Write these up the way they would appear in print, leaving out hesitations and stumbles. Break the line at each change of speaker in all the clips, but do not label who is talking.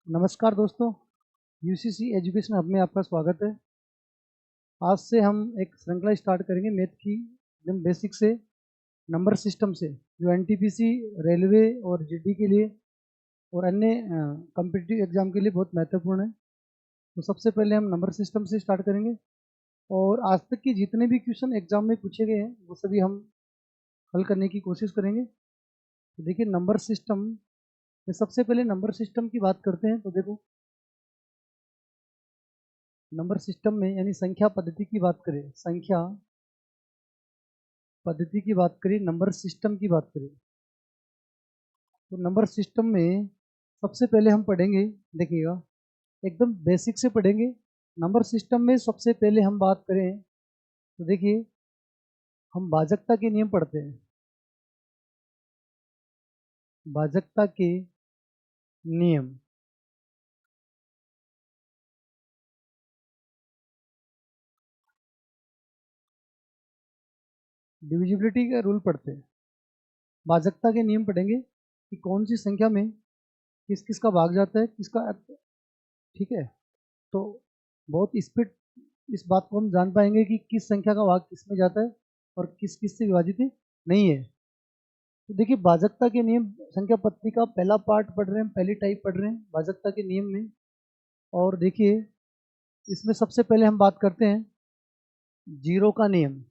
नमस्कार दोस्तों, UCC education hub में आपका स्वागत है। आज से हम एक श्रृंखला स्टार्ट करेंगे मैथ की एकदम बेसिक से, नंबर सिस्टम से, जो एनटीपीसी, रेलवे और जीडी के लिए और अन्य कॉम्पिटिटिव एग्जाम के लिए बहुत महत्वपूर्ण है। तो सबसे पहले हम नंबर सिस्टम से स्टार्ट करेंगे और आज तक के जितने भी क्वेश्चन एग्जाम में पूछे गए हैं वो सभी हम हल करने की कोशिश करेंगे। तो देखिए, नंबर सिस्टम में सबसे पहले नंबर सिस्टम की बात करते हैं। तो देखो, नंबर सिस्टम में यानी संख्या पद्धति की बात करें, संख्या पद्धति की बात करें, नंबर सिस्टम की बात करें, तो नंबर सिस्टम में सबसे पहले हम पढ़ेंगे, देखिएगा एकदम बेसिक से पढ़ेंगे। नंबर सिस्टम में सबसे पहले हम बात करें तो देखिए, हम भाजकता के नियम पढ़ते हैं। भाजकता के नियम, डिविजिबिलिटी का रूल पढ़ते हैं। भाजकता के नियम पढ़ेंगे कि कौन सी संख्या में किस किस का भाग जाता है, किसका, ठीक है। तो बहुत स्पीड इस बात को हम जान पाएंगे कि किस संख्या का भाग किस में जाता है और किस किस से विभाजित नहीं है। तो देखिए, भाजकता के नियम संख्या पद्धति का पहला पार्ट पढ़ रहे हैं, पहली टाइप पढ़ रहे हैं भाजकता के नियम में। और देखिए, इसमें सबसे पहले हम बात करते हैं जीरो का नियम।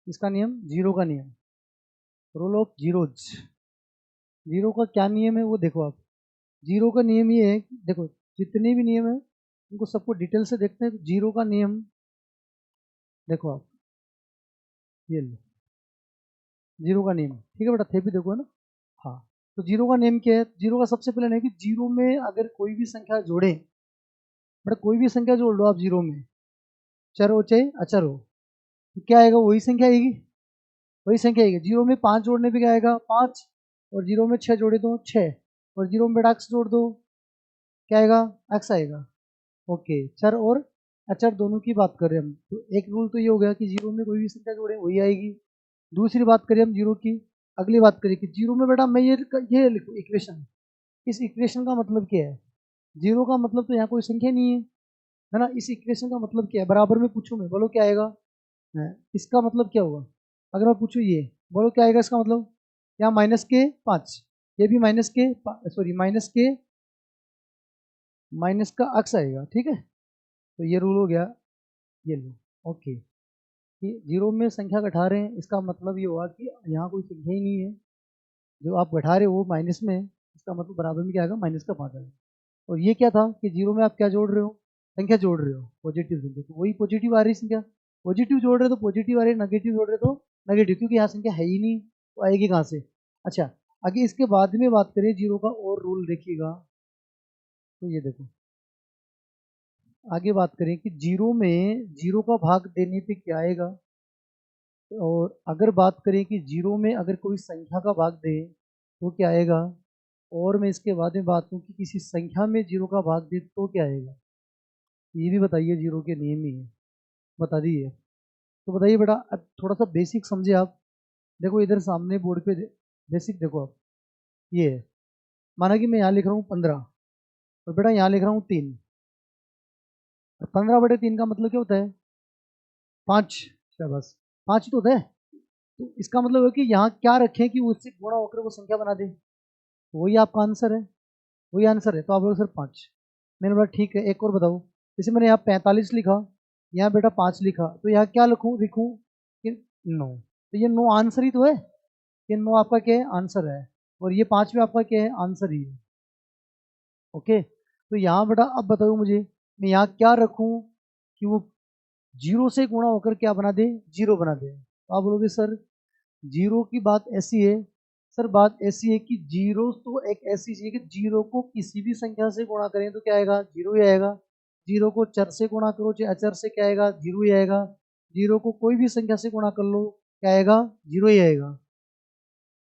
इसका नियम, जीरो का नियम, रूल ऑफ जीरोज। जीरो का क्या नियम है वो देखो आप। जीरो का नियम ये है कि देखो, जितने भी नियम है उनको सबको डिटेल से देखते हैं। तो जीरो का नियम देखो आप, ये लो जीरो का नियम, ठीक है बेटा, थे भी देखो, है ना। हाँ, तो जीरो का नियम क्या है? जीरो का सबसे पहले नहीं कि जीरो में अगर कोई भी संख्या जोड़े, बट कोई भी संख्या जोड़ लो आप जीरो में, चर हो चाहे अचर हो, तो क्या आएगा? वही संख्या आएगी, वही संख्या आएगी। जीरो में 5 जोड़ने पे क्या आएगा? 5। और जीरो में 6 जोड़े तो 6, और जीरो में बेटा एक्स जोड़ दो, क्या आएगा? एक्स आएगा। ओके, चर और अचर दोनों की बात कर रहे हैं हम। तो एक रूल तो ये हो गया कि जीरो में कोई भी संख्या जोड़े वही आएगी। दूसरी बात करें हम जीरो की, अगली बात करें कि जीरो में बेटा मैं ये लिखूँ इक्वेशन, इस इक्वेशन का मतलब क्या है? जीरो का मतलब तो यहाँ कोई संख्या नहीं है ना। इस इक्वेशन का मतलब क्या है? बराबर में पूछूं मैं, बोलो क्या आएगा? इसका मतलब क्या होगा? अगर मैं पूछूं ये, बोलो क्या आएगा इसका मतलब? यहाँ -के 5, ये भी सॉरी माइनस का अक्स आएगा, ठीक है। तो ये रूल हो गया, ये लो। ओके, कि जीरो में संख्या घटा रहे हैं, इसका मतलब ये हुआ कि यहाँ कोई संख्या ही नहीं है। जो आप घटा रहे हो वो माइनस में है, इसका मतलब बराबर में क्या आएगा? -का 5 आएगा। और ये क्या था कि जीरो में आप क्या जोड़ रहे हो? संख्या जोड़ रहे हो, पॉजिटिव संख्या, तो वही पॉजिटिव आ रही संख्या। पॉजिटिव जोड़ रहे हो तो पॉजिटिव आ रही, नेगेटिव जोड़ रहे हो तो नेगेटिव, क्योंकि यहाँ संख्या है ही नहीं, तो आएगी कहाँ से? अच्छा, आगे इसके बाद में बात करें जीरो का और रूल देखिएगा। तो ये देखो, आगे बात करें कि जीरो में जीरो का भाग देने पे क्या आएगा। और अगर बात करें कि जीरो में अगर कोई संख्या का भाग दे तो क्या आएगा। और मैं इसके बाद में बात करूँ कि किसी संख्या में जीरो का भाग दे तो क्या आएगा, ये भी बताइए। जीरो के नियम ही है, बता दिए। तो बताइए बेटा, अब थोड़ा सा बेसिक समझे आप। देखो इधर सामने बोर्ड पे बेसिक देखो आप, ये है। माना कि मैं यहाँ लिख रहा हूँ 15, और बेटा यहाँ लिख रहा हूँ 3। 15/3 का मतलब क्या होता है? 5। बस 5 ही तो होता है। तो इसका मतलब है कि यहाँ क्या रखें कि उससे गुणा होकर वो संख्या बना दे, वही आपका आंसर है, वही आंसर है। तो आप बोलो सर 5। मैंने बोला ठीक है, एक और बताओ। जैसे मैंने यहाँ 45 लिखा, यहाँ बेटा 5 लिखा, तो यहाँ क्या लिखूँ कि 9। तो ये 9 आंसर ही तो है, ये 9 आपका क्या है? आंसर है। और ये 5 में आपका क्या है? आंसर ही है। ओके, तो यहाँ बेटा अब बताओ मुझे, मैं यहाँ क्या रखूँ कि वो जीरो से गुणा होकर क्या बना दे? जीरो बना दे। तो आप बोलोगे सर जीरो की बात ऐसी है। सर बात ऐसी है कि जीरो तो एक ऐसी चीज है कि जीरो को किसी भी संख्या से गुणा करें तो क्या आएगा? जीरो ही आएगा। जीरो को चर से गुणा करो चाहे अचर से, क्या आएगा? जीरो ही आएगा। जीरो को कोई भी संख्या से गुणा कर लो, क्या आएगा? जीरो ही आएगा।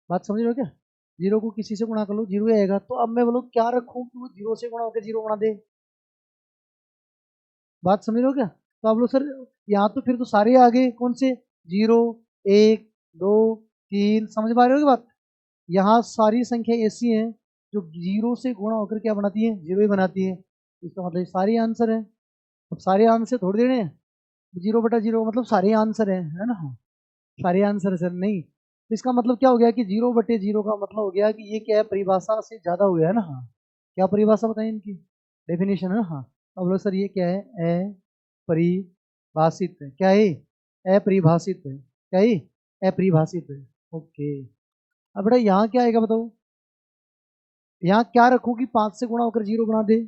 बात समझ रहे हो क्या? जीरो को किसी से गुणा कर लो, जीरो ही आएगा। तो अब मैं बोलो क्या रखूं कि वो जीरो से गुणा होकर जीरो बना दे? बात समझ रहे हो क्या? तो आप लोग सर यहाँ तो फिर तो सारे आ गए, कौन से? 0, 1, 2, 3, समझ पा रहे हो क्या बात? यहाँ सारी संख्या ऐसी हैं जो जीरो से गुणा होकर क्या बनाती है, जीरो ही बनाती है। इसका मतलब सारे आंसर है। अब सारे आंसर थोड़ी देने हैं, जीरो बटा जीरो मतलब सारे आंसर है ना। हाँ, सारे आंसर है सर, नहीं तो इसका मतलब क्या हो गया कि जीरो बटे जीरो का मतलब हो गया कि ये क्या है, परिभाषा से ज़्यादा हो गया है ना। हाँ, क्या परिभाषा बताएं इनकी, डेफिनेशन है ना। हाँ, अब बोलो सर ये क्या है, अपरिभाषित है। क्या है, अपरिभाषित है। क्या है, अपरिभाषित है। ओके, अब बेटा यहाँ क्या आएगा बताओ, यहाँ क्या रखो कि 5 से गुणा होकर जीरो बना दे।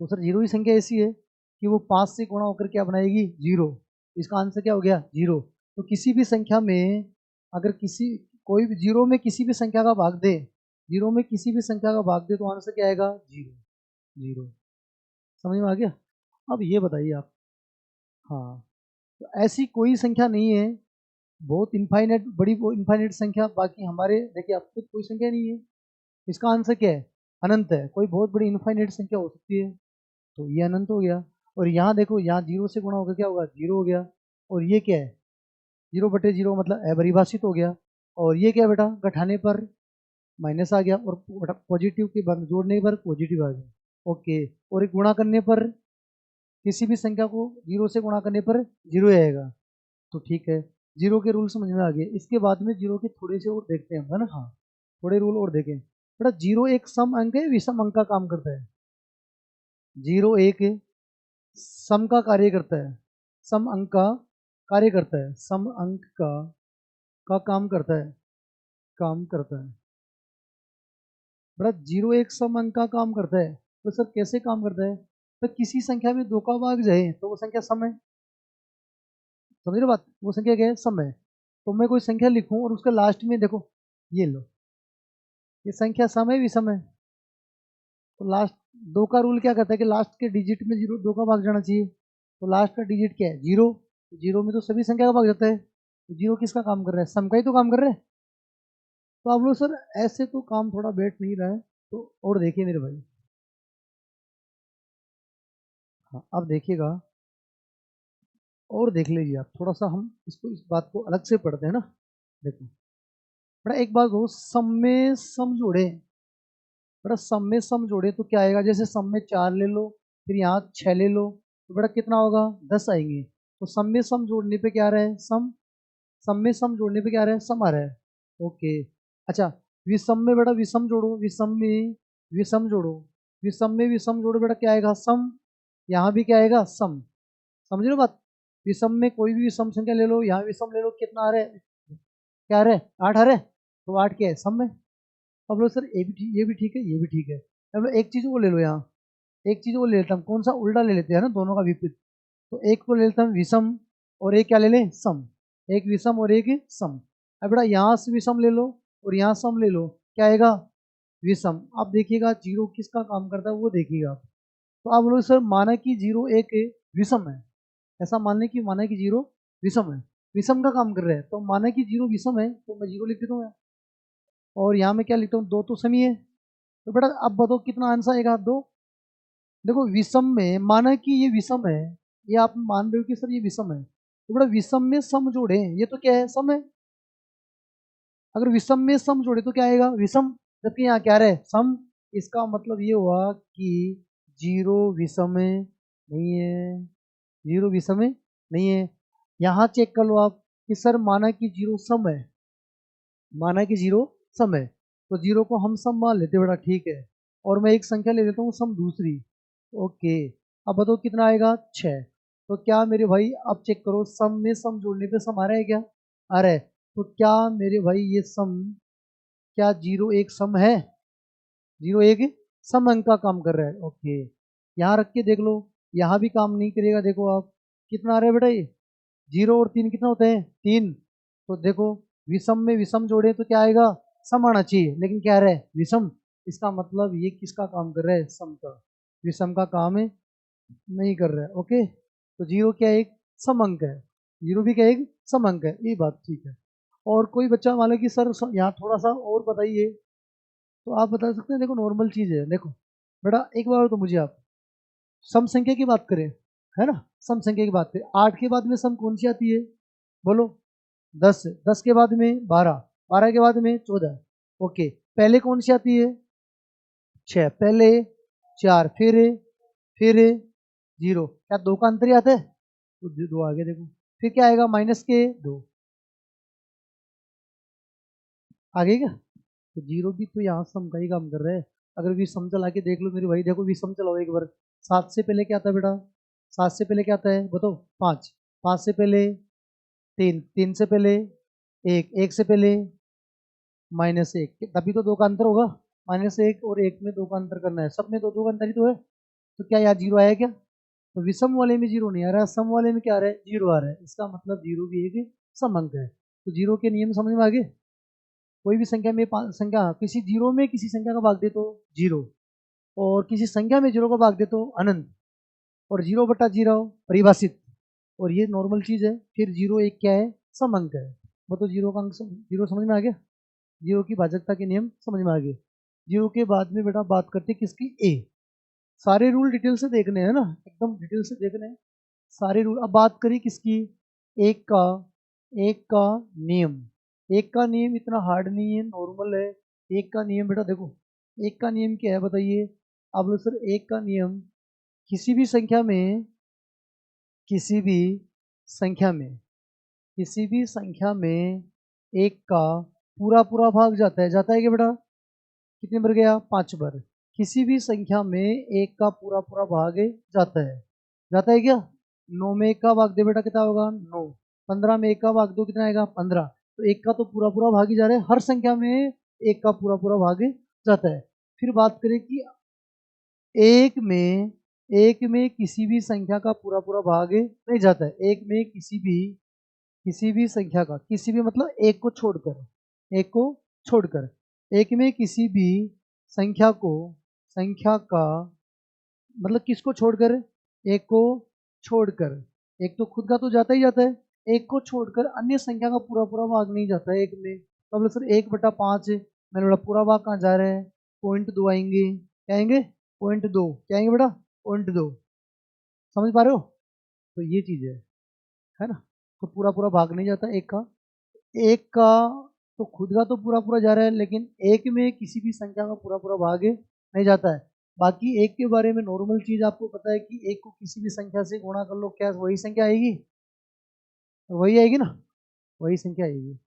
तो सर जीरो की संख्या ऐसी है कि वो 5 से गुणा होकर क्या बनाएगी, जीरो। इसका आंसर क्या हो गया, जीरो। तो किसी भी संख्या में अगर कोई भी जीरो में किसी भी संख्या का भाग दे, जीरो में किसी भी संख्या का भाग दे तो आंसर क्या आएगा, जीरो। जीरो, समझ में आ गया। अब ये बताइए आप, हाँ, तो ऐसी कोई संख्या नहीं है बहुत इनफाइनेट बड़ी, वो इनफाइनेट संख्या बाकी हमारे देखिए आपको कोई संख्या नहीं है। इसका आंसर क्या है, अनंत है। कोई बहुत बड़ी इनफाइनेट संख्या हो सकती है, तो ये अनंत हो गया। और यहाँ देखो, यहाँ जीरो से गुणा होकर क्या होगा, जीरो हो गया। और ये क्या है, जीरो बटे जीरो मतलब अपरिभाषित हो गया। और ये क्या है बेटा, घटाने पर माइनस आ गया, और पॉजिटिव के बाद जोड़ने पर पॉजिटिव आ गया। ओके, और एक गुणा करने पर किसी भी संख्या को जीरो से गुणा करने पर जीरो आएगा। तो ठीक है, जीरो के रूल समझ में आ गए। इसके बाद में जीरो के थोड़े से और देखते हैं, है ना। हाँ, थोड़े रूल और देखें बेटा। जीरो एक सम अंक है, विषम अंक का काम करता है। जीरो एक सम का कार्य करता है, सम अंक का कार्य करता है, सम अंक का काम करता है, काम करता है। बड़ा जीरो एक सम अंक का काम करता है, तो सर कैसे काम करता है, तो किसी संख्या में दो का भाग जाए तो वो संख्या सम है। समझ रहे बात, वो संख्या क्या है, सम है। तो मैं कोई संख्या लिखूं और उसका लास्ट में देखो, ये लो, ये संख्या सम है विषम है। तो लास्ट दो का रूल क्या कहता है कि लास्ट के डिजिट में जीरो दो का भाग जाना चाहिए। तो लास्ट का डिजिट क्या है, जीरो। जीरो में तो सभी संख्या का भाग जाता है। तो जीरो किसका काम कर रहा है, सम का ही तो काम कर रहा है। तो आप लोग सर ऐसे तो काम थोड़ा बैठ नहीं रहा है, तो और देखिए मेरे भाई। हाँ, अब देखिएगा, और देख लीजिए आप थोड़ा सा, हम इसको इस बात को अलग से पढ़ते हैं ना। देखो बड़ा, एक बात हो, सम में सम जोड़े, बड़ा सम में सम जोड़े तो क्या आएगा, जैसे सम में 4 ले लो, फिर यहाँ 6 ले लो, तो बड़ा कितना होगा, 10 आएंगे। तो सम में सम जोड़ने पे क्या आ रहा है, सम। सम में सम जोड़ने पे क्या आ रहा है, सम आ रहा है। ओके, अच्छा, विषम में बेटा विषम जोड़ो, विषम में विषम जोड़ो, विषम में विषम जोड़ो बेटा क्या आएगा, सम। यहाँ भी क्या आएगा, सम। समझ लो बात, विषम में कोई भी विषम संख्या ले लो, यहाँ विषम ले लो, कितना आ रहा है, क्या आ रहा है, 8 आ रहा है। तो 8 क्या है, सम में। अब लो सर ये भी ठीक है, ये भी ठीक है। अब लो एक चीज को ले लो यहाँ, एक चीज को ले लेता हूँ, कौन सा, उल्टा ले लेते हैं ना, दोनों का विपरीत। तो एक को ले लेता हूँ विषम, और एक क्या ले लें, सम। एक विषम और एक सम। अब बेटा यहाँ से विषम ले लो और यहाँ सम ले लो, क्या आएगा, विषम। आप देखिएगा जीरो किसका काम करता है वो देखिएगा आप। तो आप बोलो सर माना कि जीरो एक विषम है, ऐसा माना कि जीरो विषम है, विषम का काम कर रहा है। तो माना कि जीरो विषम है तो मैं जीरो लिख देता हूँ, और यहाँ मैं क्या लिखता हूँ, दो तो समी है। तो बेटा अब बताओ कितना आंसर आएगा, दो। देखो विषम में माना कि ये विषम है, ये आप मान रहे हो कि सर ये विषम है, तो बेटा विषम में सम जोड़े, ये तो क्या है, सम है। अगर विषम में सम जोड़े तो क्या आएगा, विषम। जबकि यहाँ क्या रहे, सम। इसका मतलब ये हुआ कि जीरो विषम में नहीं है, जीरो विषम में नहीं है। यहाँ चेक कर लो आप कि सर माना कि जीरो सम है, माना कि जीरो सम है, तो जीरो को हम सम मान लेते बेटा, ठीक है। और मैं एक संख्या ले लेता हूँ सम दूसरी। ओके, अब बताओ कितना आएगा, 6। तो क्या मेरे भाई, अब चेक करो, सम में सम जोड़ने पे सम आ रहा है क्या, आ रहा है। तो क्या मेरे भाई ये सम, क्या जीरो एक सम है, जीरो एक सम अंक का काम कर रहा है। ओके, यहाँ रख के देख लो, यहाँ भी काम नहीं करेगा। देखो आप कितना आ रहा है बेटा, ये जीरो और 3 कितना होते हैं, 3। तो देखो विषम में विषम जोड़े तो क्या आएगा, सम आना चाहिए, लेकिन क्या रहा है, विषम। इसका मतलब ये किसका काम कर रहा है, सम का। विषम का काम है, नहीं कर रहा है। ओके, तो जीरो क्या एक सम अंक है, जीरो भी क्या एक सम अंक है, ये बात ठीक है। और कोई बच्चा मान लो कि सर यहाँ थोड़ा सा और बताइए, तो आप बता सकते हैं। देखो नॉर्मल चीज़ है, देखो बेटा एक बार तो मुझे आप सम संख्या की बात करें, है ना, सम संख्या की बात करें, 8 के बाद में सम कौन सी आती है, बोलो, 10। 10 के बाद में 12, 12 के बाद में 14। ओके, पहले कौन सी आती है? 6, पहले 4, फिर 0। क्या 2 का अंतर ही आता है? तो 2 आगे देखो, फिर क्या आएगा? माइनस के 2 आगे क्या? तो 0 भी तो यहाँ सम का ही काम कर रहा है। अगर विषम चला के देख लो मेरे भाई, देखो विषम चलाओ एक बार। 7 से पहले क्या आता है बेटा? 7 से पहले क्या आता है बताओ? 5, 5 से पहले 3, 3 से पहले 1, 1 से पहले -1, तभी तो 2 का अंतर होगा। -1 और 1 में 2 का अंतर करना है, सब में 2 2 का अंतर ही तो है। तो क्या यहाँ 0 आया क्या? तो विषम वाले में 0 नहीं आ रहा, सम वाले में क्या आ रहा है? 0 आ रहा है। इसका मतलब 0 भी एक सम अंक है। तो 0 के नियम समझ में आ गए? कोई भी संख्या में संख्या किसी 0 में किसी संख्या का भाग दे तो 0, और किसी संख्या में 0 का भाग दे तो अनंत, और 0/0 परिभाषित, और ये नॉर्मल चीज है। फिर 0 1 क्या है? सम अंक है। वो तो 0 का अंक 0 समझ में आ गया? 0 की भाजकता के नियम समझ में आ गए। 0 के बाद में बेटा बात करते किसकी? ए। सारे रूल डिटेल से देखने हैं ना, एकदम डिटेल से देखने हैं सारे रूल। अब बात करी किसकी? एक का एक का नियम। एक का नियम इतना हार्ड नहीं है, नॉर्मल है। एक का नियम बेटा देखो, एक का नियम क्या है बताइए? आप बोलो सर एक का नियम किसी भी संख्या में, किसी भी संख्या में, किसी भी संख्या में एक का पूरा पूरा भाग जाता है। जाता है क्या बेटा? कितने बार गया? 5 बार। किसी भी संख्या में एक का पूरा पूरा भाग जाता है। जाता है क्या? 9 में 1 का भाग दे बेटा, कितना होगा? 9। 15 में 1 का भाग दो, कितना आएगा? 15। तो 1 का तो पूरा पूरा भाग ही जा रहा है, हर संख्या में 1 का पूरा पूरा भाग जाता है। फिर बात करें कि एक में किसी भी संख्या का पूरा पूरा भाग नहीं जाता है। एक में किसी भी संख्या का, किसी भी मतलब एक को छोड़कर, एक को छोड़कर, एक में किसी भी संख्या को, संख्या का मतलब किसको छोड़कर? एक को छोड़कर। एक तो खुद का तो जाता ही जाता है, एक को छोड़कर अन्य संख्या का पूरा पूरा भाग नहीं जाता है एक में। तो बोले सर 1/5 मैंने बोला पूरा भाग कहाँ जा रहा है? 0.2 आएंगे। क्या आएंगे? 0.2। क्या आएंगे बेटा? 0.2। समझ पा रहे हो? तो ये चीज है ना। तो पूरा पूरा भाग नहीं जाता एक का। एक का तो खुद का तो पूरा पूरा जा रहा है, लेकिन एक में किसी भी संख्या का पूरा पूरा भाग नहीं जाता है। बाकी एक के बारे में नॉर्मल चीज आपको पता है कि एक को किसी भी संख्या से गुणा कर लो, क्या वही संख्या आएगी? वही आएगी ना, वही संख्या आएगी।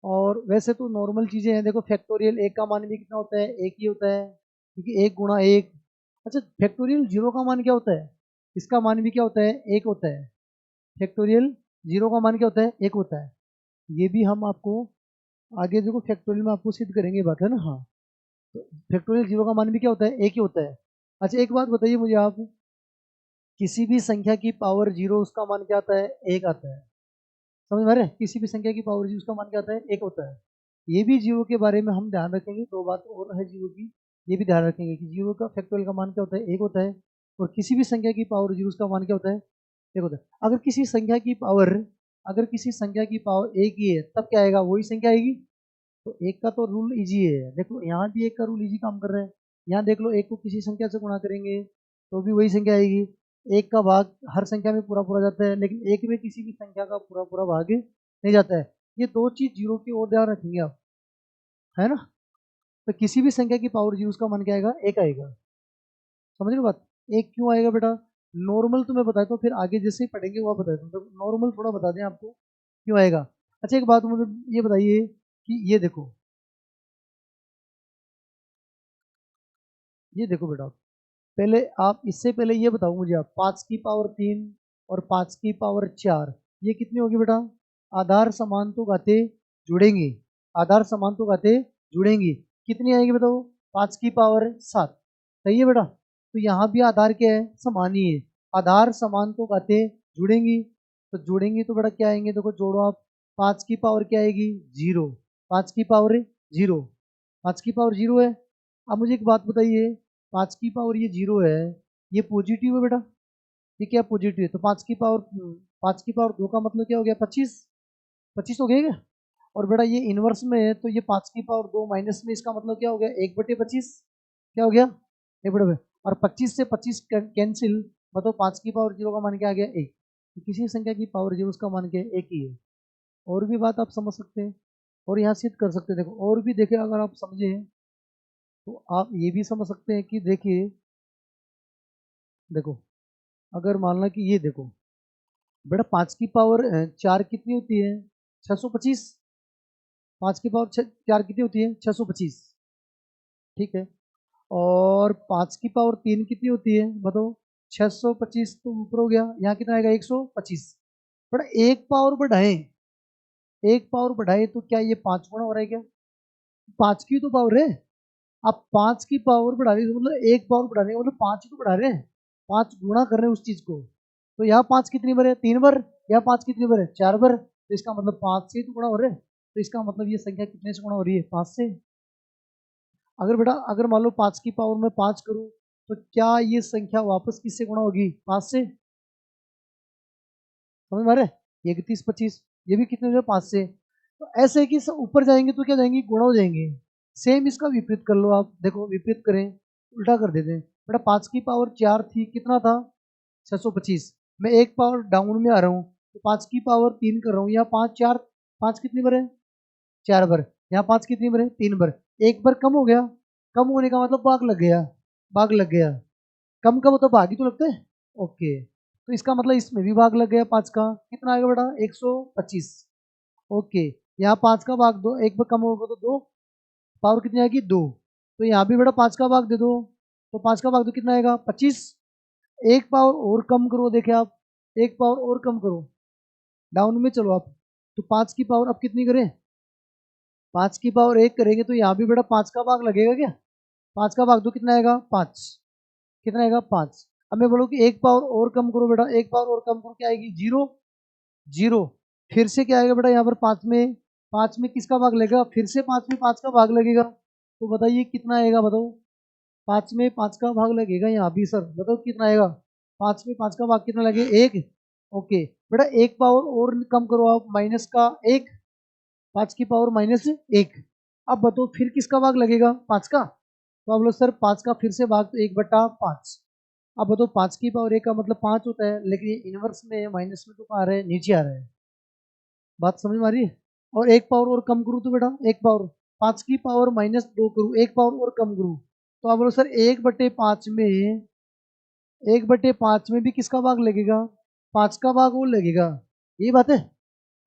और वैसे तो नॉर्मल चीजें हैं, देखो फैक्टोरियल एक का मान भी कितना होता है? एक ही होता है, क्योंकि 1 × 1। अच्छा, फैक्टोरियल 0 का मान क्या होता है? इसका मान भी क्या होता है? 1 होता है। फैक्टोरियल 0 का मान क्या होता है? 1 होता है। ये भी हम आपको आगे देखो फैक्टोरियल में आपको सिद्ध करेंगे, बात है ना। हाँ, तो फैक्टोरियल 0 का मान भी क्या होता है? 1 ही होता है। अच्छा एक बात बताइए मुझे आप, किसी भी संख्या की पावर 0 उसका मान क्या आता है? 1 आता है। समझ में आ रहा है? किसी भी संख्या की पावर 0 उसका मान क्या आता है? 1 होता है। ये भी 0 के बारे में हम ध्यान रखेंगे। दो बात और है 0 की, ये भी ध्यान रखेंगे कि 0 का फैक्टोरियल का मान क्या होता है? 1 होता है। और किसी भी संख्या की पावर 0 उसका मान क्या होता है? 1 होता है। अगर किसी संख्या की पावर 1 ही है, तब क्या आएगा? वही संख्या आएगी। तो एक का तो रूल इजी है, देखो यहाँ भी एक का रूल इजी काम कर रहा है। यहाँ देख लो, एक को किसी संख्या से गुणा करेंगे तो भी वही संख्या आएगी। एक का भाग हर संख्या में पूरा पूरा जाता है, लेकिन एक में किसी भी संख्या का पूरा पूरा भाग नहीं जाता है। ये दो चीज 0 की ओर ध्यान रखेंगे आप, है ना। तो किसी भी संख्या की पावर 0 उसका मान क्या आएगा? 1 आएगा। समझ रहे हो बात? 1 क्यों आएगा बेटा? नॉर्मल तो मैं बताता हूँ, फिर आगे जैसे ही पढ़ेंगे वो बताता हूँ। तो नॉर्मल थोड़ा बता दें आपको क्यों आएगा। अच्छा एक बात मुझे ये बताइए कि ये देखो बेटा, पहले आप इससे पहले ये बताओ मुझे, आप 5 की पावर 3 और 5 की पावर 4 ये कितनी होगी बेटा? आधार समांतोघाते जुड़ेंगी, आधार समांतोघाते जुड़ेंगी। कितनी आएगी बताओ? 5 की पावर 7। सही है बेटा। तो यहाँ भी आधार क्या है? समान ही है। आधार समांतोघाते जुड़ेंगी, तो जुड़ेंगी तो बेटा क्या आएंगे? देखो जोड़ो आप। 5 की पावर क्या आएगी? 0। 5 की पावर 0, 5 की पावर 0 है। अब मुझे एक बात बताइए, 5 की पावर ये 0 है, ये पॉजिटिव है बेटा, ये क्या पॉजिटिव है? तो 5 की पावर 2 का मतलब क्या हो गया? 25। 25 हो गया क्या? और बेटा ये इनवर्स में है, तो ये 5 की पावर 2 माइनस में, इसका मतलब क्या हो गया? 1/25। क्या हो गया? 1/25। और 25 से 25 कैंसिल, मतलब 5 की पावर 0 का मान क्या आ गया? 1। तो किसी संख्या की पावर 0 उसका मान क्या है? 1 ही है। और भी बात आप समझ सकते हैं, और यहाँ सिद्ध कर सकते हैं। देखो और भी देखे अगर आप समझे, तो आप ये भी समझ सकते हैं कि देखिए, देखो अगर मान लो कि ये देखो बेटा 5 की पावर 4 कितनी होती है? 625। 5 की पावर 4 कितनी होती है? 625। ठीक है। और 5 की पावर 3 कितनी होती है बताओ? 625 तो ऊपर हो गया, यहाँ कितना आएगा? 125। बड़ा एक पावर बढ़ाए, एक पावर बढ़ाए तो क्या ये 5 गुना हो रहा है क्या? 5 की तो पावर है। आप 5 की पावर बढ़ा रहे मतलब एक पावर बढ़ा रहे हैं, मतलब 5 ही तो बढ़ा रहे हैं, 5 गुणा कर रहे हैं उस चीज को। तो यहाँ 5 कितनी बार है? 3 बार। यहाँ 5 कितनी बार है? 4 बार। तो इसका मतलब 5 से ही तो गुणा हो रहे हैं। तो इसका मतलब ये संख्या कितने से गुणा हो रही है? 5 से। अगर बेटा अगर मान लो 5 की पावर में 5 करूं तो क्या ये संख्या वापस किससे गुणा होगी? 5 से। समझ मारे? ये 30 25, ये भी कितने हो जाए? 5 से। तो ऐसे है कि ऊपर जाएंगे तो क्या जाएंगे? गुणा हो जाएंगे। सेम इसका विपरीत कर लो आप, देखो विपरीत करें, उल्टा कर देते हैं। बेटा 5 की पावर 4 थी, कितना था? 625। मैं एक पावर डाउन में आ रहा हूँ तो 5 की पावर 3 कर रहा हूँ। यहाँ 5 4, 5 कितनी बार है? 4 बार। यहाँ 5 कितनी बार है? 3 बार। एक बार कम हो गया, कम होने का मतलब भाग लग गया, भाग लग गया। कम कब होता? भाग ही तो लगता है। ओके, तो इसका मतलब इसमें भी भाग लग गया 5 का। कितना आएगा बेटा? 125। ओके, यहाँ 5 का भाग दो, एक बार कम होगा तो 2, पावर कितनी आएगी? 2। तो यहाँ भी बेटा 5 का भाग दे दो, तो 5 का भाग दो कितना आएगा? 25। एक पावर और कम करो, देखे आप, एक पावर और कम करो, डाउन में चलो आप। तो 5 की पावर अब कितनी करें? 5 की पावर 1 करेंगे तो यहाँ भी बेटा 5 का भाग लगेगा क्या? 5 का भाग दो कितना आएगा? 5। कितना आएगा? 5। अब मैं बोलूँ कि एक पावर और कम करो बेटा, एक पावर और कम करो, क्या आएगी? 0। 0। फिर से क्या आएगा बेटा यहाँ पर? 5 में किसका भाग लगेगा? फिर से 5 में 5 का भाग लगेगा। तो बताइए कितना आएगा? बताओ। 5 में 5 का भाग लगेगा यहाँ भी सर, बताओ कितना आएगा? 5 में 5 का भाग कितना लगे? 1। ओके बेटा एक पावर और कम करो आप, माइनस का 1। 5 की पावर -1। अब बताओ फिर किसका भाग लगेगा? 5 का। तो आप लोग सर 5 का फिर से भाग तो 1/5। अब बताओ 5 की पावर 1 का मतलब 5 होता है, लेकिन ये इनवर्स में है, माइनस में तो आ रहा है, नीचे आ रहा है। बात समझ में आ रही है? और एक पावर और कम करूँ तो बेटा एक पावर, 5 की पावर -2 करूँ, एक पावर और कम करूँ तो आप बोलो सर 1/5 में भी किसका भाग लगेगा? 5 का भाग और लगेगा। ये बात है।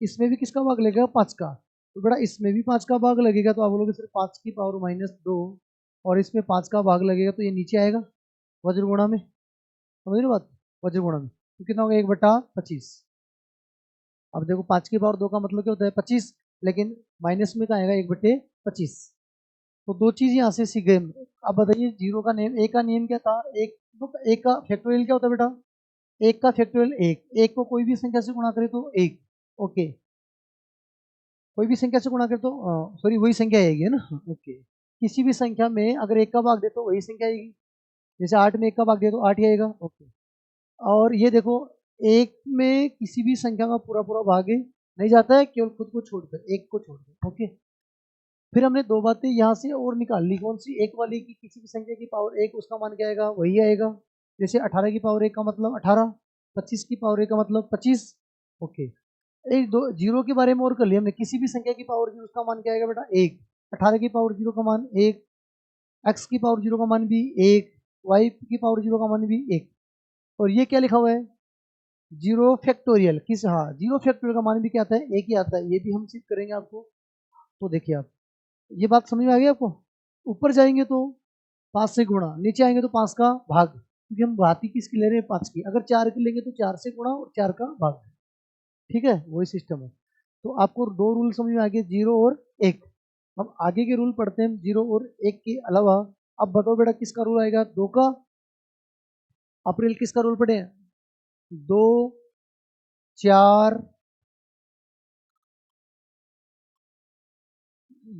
इसमें भी किसका भाग लगेगा? 5 का। तो बेटा इसमें भी 5 का भाग लगेगा, तो आप बोलोगे सर 5 की पावर -2, और इसमें 5 का भाग लगेगा तो ये नीचे आएगा वज्रगुणा में। समझ रहे बात? वज्रगुणा में तो कितना होगा? 1/25। अब देखो 5 की पावर 2 का मतलब क्या होता है? 25, लेकिन माइनस में कहाँ आएगा? 1/25। तो दो चीज यहाँ से सीख गए। अब बताइए जीरो का नेम, एक का नियम क्या था? एक तो एक का फैक्टोरियल क्या होता है बेटा? एक का फैक्टोरियल एक, एक को कोई भी संख्या से गुणा करे तो एक। ओके, कोई भी संख्या से गुणा करे तो सॉरी वही संख्या आएगी, है ना? ओके, किसी भी संख्या में अगर एक का भाग दे तो वही संख्या आएगी। जैसे 8 में एक का भाग दे तो 8 ही आएगा। ओके, और ये देखो एक में किसी भी संख्या का पूरा पूरा भाग नहीं जाता है, केवल खुद को छोड़कर, एक को छोड़कर। ओके, फिर हमने दो बातें यहाँ से और निकाल ली। कौन सी? एक वाली की किसी भी संख्या की पावर 1 उसका मान क्या आएगा? वही आएगा। जैसे 18 की पावर 1 का मतलब 18, 25 की पावर 1 का मतलब 25। ओके, एक दो जीरो के बारे में और कर लिया हमने, किसी भी संख्या की पावर की उसका मान क्या आएगा बेटा? 1। 18 की पावर 0 का मान 1, एक्स की पावर 0 का मान भी 1, वाई की पावर 0 का मान भी 1। और ये क्या लिखा हुआ है? Zero factorial. किस? हाँ, जीरो फैक्टोरियल का मान भी क्या आता है? 1 ही आता है। ये भी हम सिद्ध करेंगे आपको। तो देखिए आप, ये बात समझ में आ गई आपको? ऊपर जाएंगे तो 5 से गुणा, नीचे आएंगे तो 5 का भाग, क्योंकि हम बात ही किसकी ले रहे हैं? 5 की। अगर 4 की लेंगे तो 4 से गुणा और 4 का भाग। ठीक है, वही सिस्टम है। तो आपको दो रूल समझ में आ गए, 0 और 1। हम आगे के रूल पढ़ते हैं 0 और 1 के अलावा। अब बताओ बेटा किसका रूल आएगा? 2 का। अप्रैल किसका रूल पढ़े? 2, 4,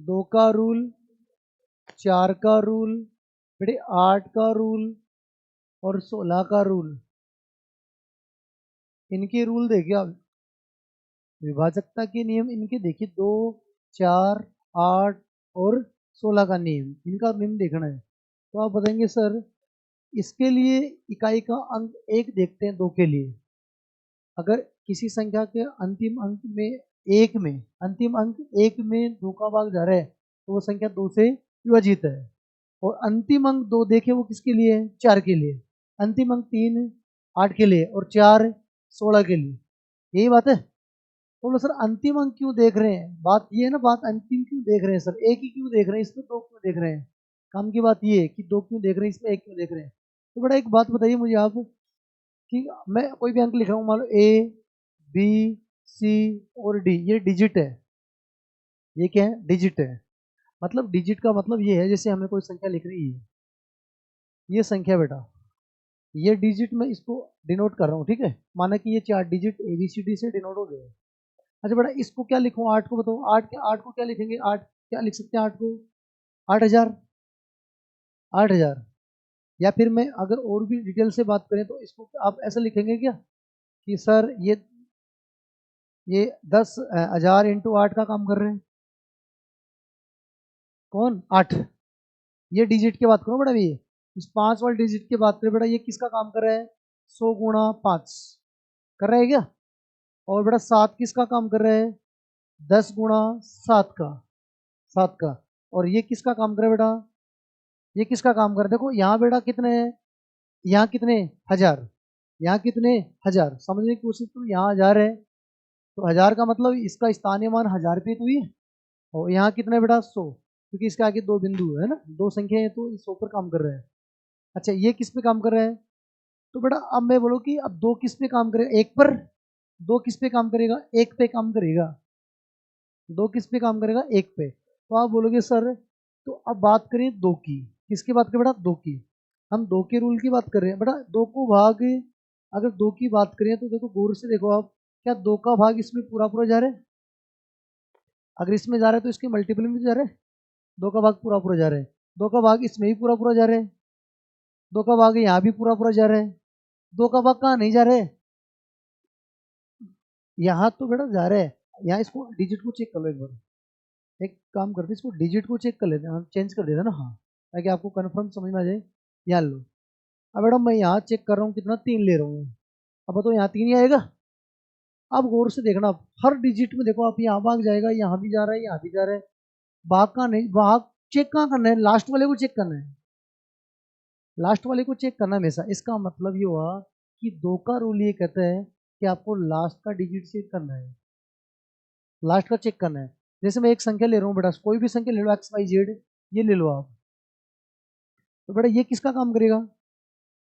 2 का रूल, 4 का रूल, बेटे 8 का रूल और 16 का रूल। इनके रूल देखिए आप, विभाजकता के नियम इनके देखिए, 2, 4, 8 और 16 का नियम, इनका नियम देखना है। तो आप बताएंगे सर इसके लिए इकाई का अंक 1 देखते हैं 2 के लिए। अगर किसी संख्या के अंतिम अंक में, एक में, अंतिम अंक 1 में 2 का भाग जा रहा है तो वो संख्या 2 से विभाजित है। और अंतिम अंक 2 देखे वो किसके लिए है? 4 के लिए। अंतिम अंक 3 8 के लिए और 4 16 के लिए। यही बात है। तो बोलो सर अंतिम अंक क्यों देख रहे हैं? बात ये है ना, बात अंतिम क्यों देख रहे हैं सर? एक ही क्यों देख रहे हैं, इसमें 2 क्यों देख रहे हैं? काम की बात ये है कि 2 क्यों देख रहे हैं, इसमें 1 क्यों देख रहे हैं? तो बड़ा एक बात बताइए मुझे आप कि मैं कोई भी अंक लिख रहा हूँ, मान लो ए बी सी और डी, ये डिजिट है। ये क्या है? डिजिट है। मतलब डिजिट का मतलब ये है, जैसे हमें कोई संख्या लिख रही है, ये संख्या बेटा, ये डिजिट में इसको डिनोट कर रहा हूँ, ठीक है। माना कि ये 4 digit A B C D से डिनोट हो गए। अच्छा बेटा इसको क्या लिखूँ? 8 को बताओ। 8 को क्या लिखेंगे? 8 क्या लिख सकते हैं? 8 को 8000। 8000। या फिर मैं अगर और भी डिटेल से बात करें तो इसको आप ऐसा लिखेंगे क्या कि सर ये 10,000 इंटू 8 का काम कर रहे हैं। कौन? 8। ये डिजिट की बात करो बेटा, ये इस 5 वाले डिजिट की बात करें बेटा, ये किसका काम कर रहा है? 100 गुणा 5 कर रहा है क्या? और बेटा 7 किसका काम कर रहा है? 10 गुणा 7 का, 7 का। और ये किसका काम कर रहा है बेटा? ये किसका काम कर रहा है? देखो यहाँ बेटा कितने हैं? यहाँ कितने? 1000। यहाँ कितने? 1000। समझने की कोशिश करो, यहाँ 1000 है तो 1000 का मतलब इसका स्थानीय मान 1000 पे तो ही है। और यहाँ कितने बेटा? 100, क्योंकि इसके आगे 2 बिंदु है ना, 2 संख्या है तो 100 पर काम कर रहा है। अच्छा ये किस पे काम कर रहा है? तो बेटा अब मैं बोलो कि अब 2 किस पे काम करेगा? 1 पर। 2 किस पे काम करेगा? 1 पे काम करेगा। 2 किस पे काम करेगा? 1 पे। तो आप बोलोगे सर तो अब बात करें 2 की। किसकी बात करें बेटा? 2 की। हम 2 के रूल की बात कर रहे हैं बेटा। 2 को भाग, अगर 2 की बात करें तो देखो गौर से देखो आप, क्या 2 का भाग इसमें पूरा पूरा जा रहा है? अगर इसमें जा रहा है तो इसके मल्टीपल में जा रहा है। 2 का भाग पूरा पूरा जा रहा है। 2 का भाग इसमें भी पूरा पूरा जा रहा है। 2 का भाग यहाँ भी पूरा पूरा जा रहा है। 2 का भाग कहाँ नहीं जा रहा है? यहाँ तो बेटा जा रहा है। यहाँ इसको डिजिट को चेक कर लो एक बार। एक काम करते इसको डिजिट को चेक कर लेते हैं, हम चेंज कर देते हैं ना, हाँ, ताकि आपको कन्फर्म समझ में आ जाए। यहाँ लो। अब मैडम मैं यहाँ चेक कर रहा हूँ कितना? 3 ले रहा हूँ। अब तो यहाँ 3 ही आएगा। अब गौर से देखना, हर डिजिट में देखो आप, यहाँ भाग जाएगा, यहाँ भी जा रहा है, यहाँ भी जा रहा है। भाग का नहीं, भाग चेक कहाँ करना है? लास्ट वाले को चेक करना है। लास्ट वाले को चेक करना हमेशा। इसका मतलब ये हुआ कि 2 का रूल ये कहता है कि आपको लास्ट का डिजिट चेक करना है। लास्ट का चेक करना है। जैसे मैं एक संख्या ले रहा हूँ बेटा, कोई भी संख्या ले लो, एक्स वाई जेड, ये ले लो आप। तो बेटा ये किसका काम करेगा?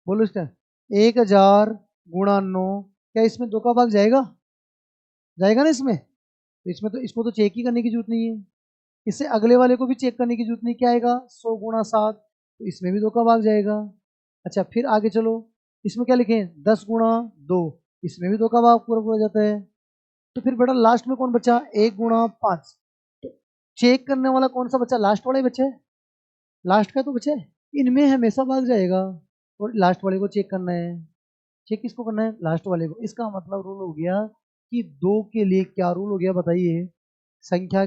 बोलो इसका। 1000 गुणा 9, क्या इसमें 2 का भाग जाएगा? जाएगा ना इसमें। तो इसमें तो इसको तो चेक ही करने की जरूरत नहीं है। इससे अगले वाले को भी चेक करने की जरूरत नहीं। क्या आएगा? 100 गुणा 7, तो इसमें भी 2 का भाग जाएगा। अच्छा फिर आगे चलो, इसमें क्या लिखें? 10 गुणा 2, इसमें भी 2 का भाग पूरा पूरा जाता है। तो फिर बेटा लास्ट में कौन बचा? 1 गुणा 5। तो चेक करने वाला कौन सा बचा? लास्ट वाला ही बचा है। लास्ट का तो बचा है। इनमें हमेशा भाग जाएगा और लास्ट वाले को चेक करना है। चेक किसको करना है? लास्ट वाले को। इसका मतलब रूल हो गया कि 2 के लिए क्या रूल हो गया बताइए? संख्या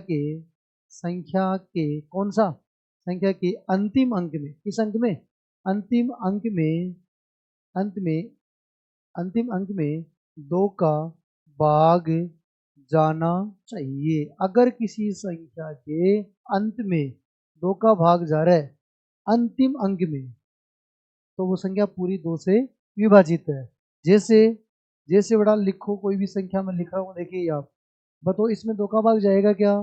के कौन सा? संख्या के अंतिम अंक में, किस अंक में? अंतिम अंक में, अंत में, अंतिम अंक में 2 का भाग जाना चाहिए। अगर किसी संख्या के अंत में 2 का भाग जा रहा है अंतिम अंक में, तो वो संख्या पूरी 2 से विभाजित है। जैसे जैसे बड़ा लिखो, कोई भी संख्या में लिख रहा हूँ, देखिए आप बताओ इसमें 2 का भाग जाएगा क्या?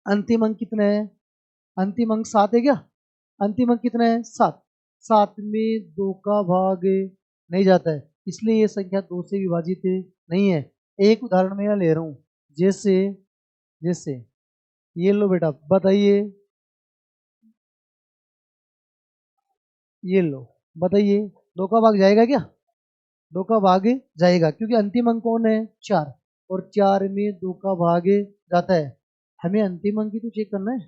अंतिम अंक कितना है? अंतिम अंक 7 है क्या? अंतिम अंक कितना है? 7। 7 में 2 का भाग नहीं जाता है, इसलिए ये संख्या 2 से विभाजित नहीं है। एक उदाहरण मैं यहाँ ले रहा हूँ। जैसे जैसे ये लो बेटा, बताइए, ये लो, बताइए 2 का भाग जाएगा क्या? 2 का भाग जाएगा, क्योंकि अंतिम अंक कौन है? 4, और 4 में 2 का भाग जाता है। हमें अंतिम अंक ही तो चेक करना है,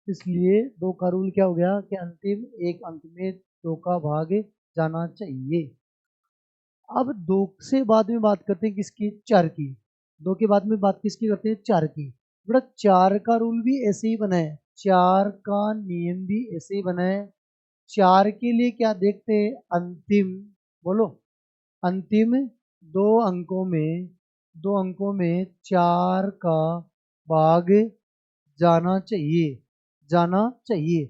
इसलिए 2 का रूल क्या हो गया कि अंतिम एक अंक में 2 का भाग जाना चाहिए। अब 2 से बाद में बात करते हैं किसकी? 4 की। 2 के बाद में बात किसकी करते हैं? 4 की। बेटा 4 का रूल भी ऐसे ही बना है, 4 का नियम भी ऐसे ही बना है। 4 के लिए क्या देखते हैं? अंतिम, बोलो, अंतिम 2 अंकों में 4 का भाग जाना चाहिए, जाना चाहिए।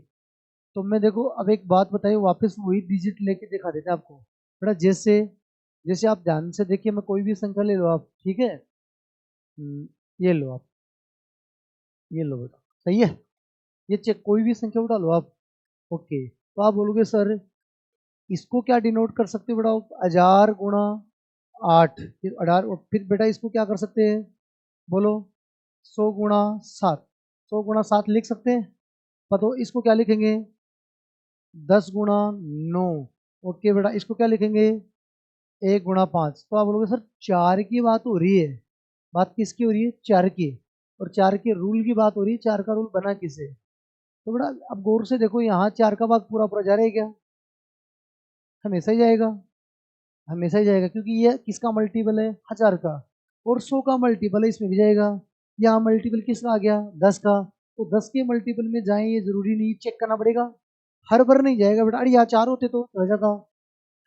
तो मैं देखो अब एक बात बताइए, वापस वही डिजिट लेके दिखा देते हैं आपको बेटा। जैसे जैसे आप ध्यान से देखिए, मैं कोई भी संख्या ले लो आप, ठीक है। ये लो आप, ये लो बेटा, सही है। ये चेक कोई भी संख्या उठा लो आप। ओके, तो आप बोलोगे सर इसको क्या डिनोट कर सकते हो बेटा? 1000 × 8, फिर 18, और फिर बेटा इसको क्या कर सकते हैं? बोलो 100 × 7, 100 × 7 लिख सकते हैं। बताओ इसको क्या लिखेंगे? 10 × 9। ओके बेटा, इसको क्या लिखेंगे? 1 × 5। तो आप बोलोगे सर 4 की बात हो रही है। बात किसकी हो रही है? 4 की। और 4 के रूल की बात हो रही है। 4 का रूल बना किसे? तो बेटा अब गौर से देखो, यहाँ 4 का भाग पूरा पूरा जा रहा है क्या? हमेशा ही जाएगा, हमेशा ही जाएगा, क्योंकि ये किसका मल्टीपल है? 1000 का। और 100 का मल्टीपल है, इसमें भी जाएगा। यहाँ मल्टीपल किसका आ गया? 10 का। तो 10 के मल्टीपल में जाए, ये जरूरी नहीं, चेक करना पड़ेगा। हर बार नहीं जाएगा बेटा। अरे यहाँ 4 होते तो रह जाता,